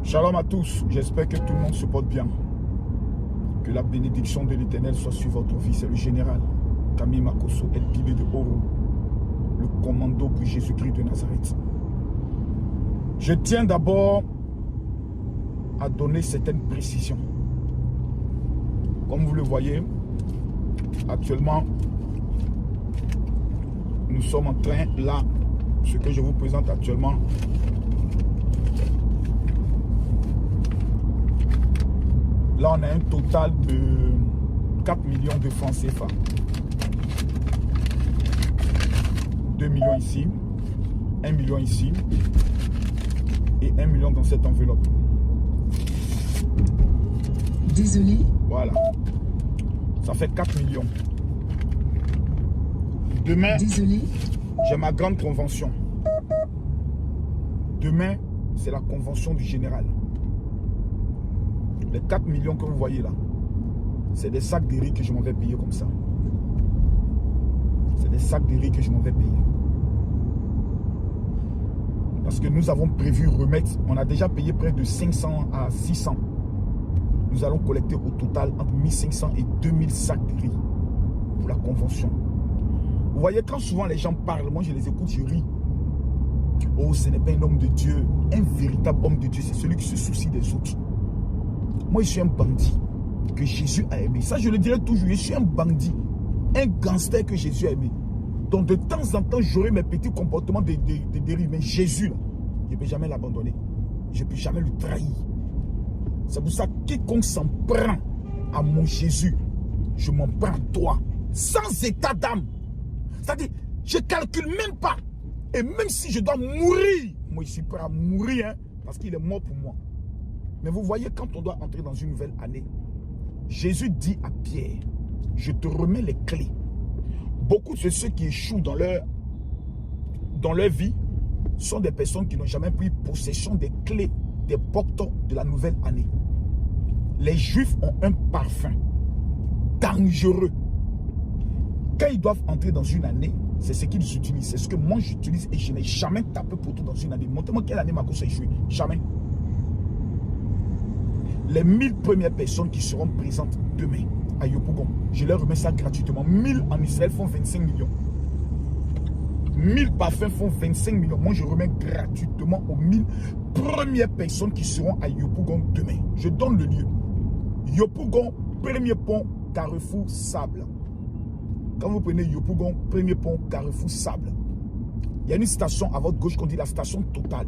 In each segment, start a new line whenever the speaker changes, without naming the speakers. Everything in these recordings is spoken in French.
Shalom à tous, j'espère que tout le monde se porte bien. Que la bénédiction de l'Éternel soit sur votre vie. C'est le général Camille Makosso, El Pibe de Oro, le commando pour Jésus-Christ de Nazareth. Je tiens d'abord à donner certaines précisions. Comme vous le voyez, actuellement, nous sommes en train, là, ce que je vous présente actuellement, là, on a un total de 4 millions de francs CFA. 2 millions ici, 1 million ici et 1 million dans cette enveloppe.
Désolé.
Voilà. Ça fait 4 millions. Demain, j'ai ma grande convention. Demain, c'est la convention du général. Les 4 millions que vous voyez là, c'est des sacs de riz que je m'en vais payer comme ça. C'est des sacs de riz que je m'en vais payer. Parce que nous avons prévu remettre, on a déjà payé près de 500 à 600. Nous allons collecter au total entre 1500 et 2000 sacs de riz pour la convention. Vous voyez, quand souvent les gens parlent, moi je les écoute, je ris. Oh, ce n'est pas un homme de Dieu. Un véritable homme de Dieu, c'est celui qui se soucie des autres. Moi, je suis un bandit que Jésus a aimé. Ça, je le dirai toujours. Je suis un bandit, un gangster que Jésus a aimé. Donc, de temps en temps, j'aurai mes petits comportements de dérive. Mais Jésus, là, je ne peux jamais l'abandonner. Je ne peux jamais le trahir. C'est pour ça que quiconque s'en prend à mon Jésus, je m'en prends à toi. Sans état d'âme. C'est-à-dire, je ne calcule même pas. Et même si je dois mourir, moi, je suis prêt à mourir, hein, parce qu'il est mort pour moi. Mais vous voyez, quand on doit entrer dans une nouvelle année, Jésus dit à Pierre, je te remets les clés. Beaucoup de ceux qui échouent dans leur vie sont des personnes qui n'ont jamais pris possession des clés, des portes de la nouvelle année. Les Juifs ont un parfum dangereux. Quand ils doivent entrer dans une année, c'est ce qu'ils utilisent. C'est ce que moi j'utilise et je n'ai jamais tapé pour tout dans une année. Montrez-moi quelle année Makosso a échoué. Jamais. Les 1000 premières personnes qui seront présentes demain à Yopougon, je leur remets ça gratuitement. 1000 en Israël font 25 millions. 1000 parfums font 25 millions. Moi, je remets gratuitement aux 1000 premières personnes qui seront à Yopougon demain. Je donne le lieu. Yopougon, premier pont, Carrefour Sable. Quand vous prenez Yopougon, premier pont, Carrefour Sable, il y a une station à votre gauche qu'on dit la station Total.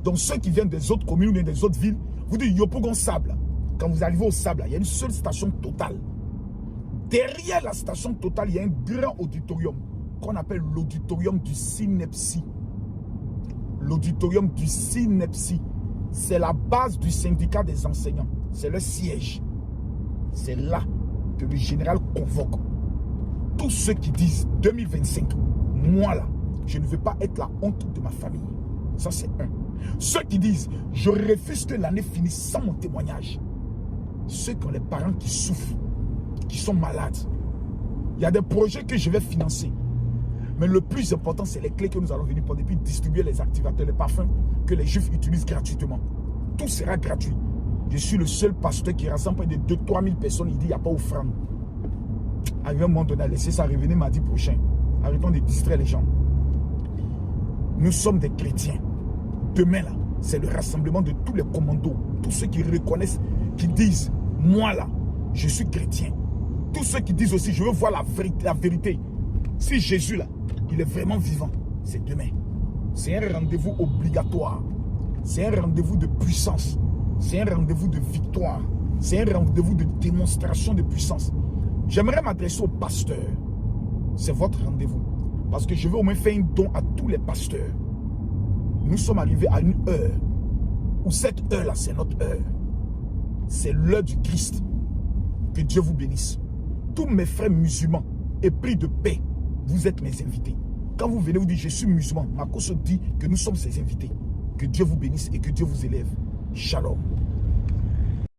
Donc ceux qui viennent des autres communes ou des autres villes, vous dites Yopougon Sable. Quand vous arrivez au Sable, il y a une seule station Total. Derrière la station Total, il y a un grand auditorium qu'on appelle l'auditorium du Synepsi. L'auditorium du Synepsi, c'est la base du syndicat des enseignants. C'est le siège. C'est là que le général convoque tous ceux qui disent 2025, moi là, je ne veux pas être la honte de ma famille. Ça c'est un. Ceux qui disent, je refuse que l'année finisse sans mon témoignage. Ceux qui ont les parents qui souffrent, qui sont malades. Il y a des projets que je vais financer. Mais le plus important, c'est les clés que nous allons venir prendre et puis distribuer les activateurs, les parfums que les Juifs utilisent gratuitement. Tout sera gratuit. Je suis le seul pasteur qui rassemble près de 2-3 000 personnes. Il dit, il n'y a pas offrande. À un moment donné, laissez ça revenir mardi prochain. Arrêtons de distraire les gens. Nous sommes des chrétiens. Demain, là, c'est le rassemblement de tous les commandos. Tous ceux qui reconnaissent, qui disent, moi là, je suis chrétien. Tous ceux qui disent aussi, je veux voir la vérité. Si Jésus là, il est vraiment vivant, c'est demain. C'est un rendez-vous obligatoire. C'est un rendez-vous de puissance. C'est un rendez-vous de victoire. C'est un rendez-vous de démonstration de puissance. J'aimerais m'adresser aux pasteurs. C'est votre rendez-vous. Parce que je veux au moins faire un don à tous les pasteurs. Nous sommes arrivés à une heure où cette heure-là, c'est notre heure. C'est l'heure du Christ. Que Dieu vous bénisse. Tous mes frères musulmans, épris de paix, vous êtes mes invités. Quand vous venez vous dire je suis musulman, Makosso dit que nous sommes ses invités. Que Dieu vous bénisse et que Dieu vous élève. Shalom.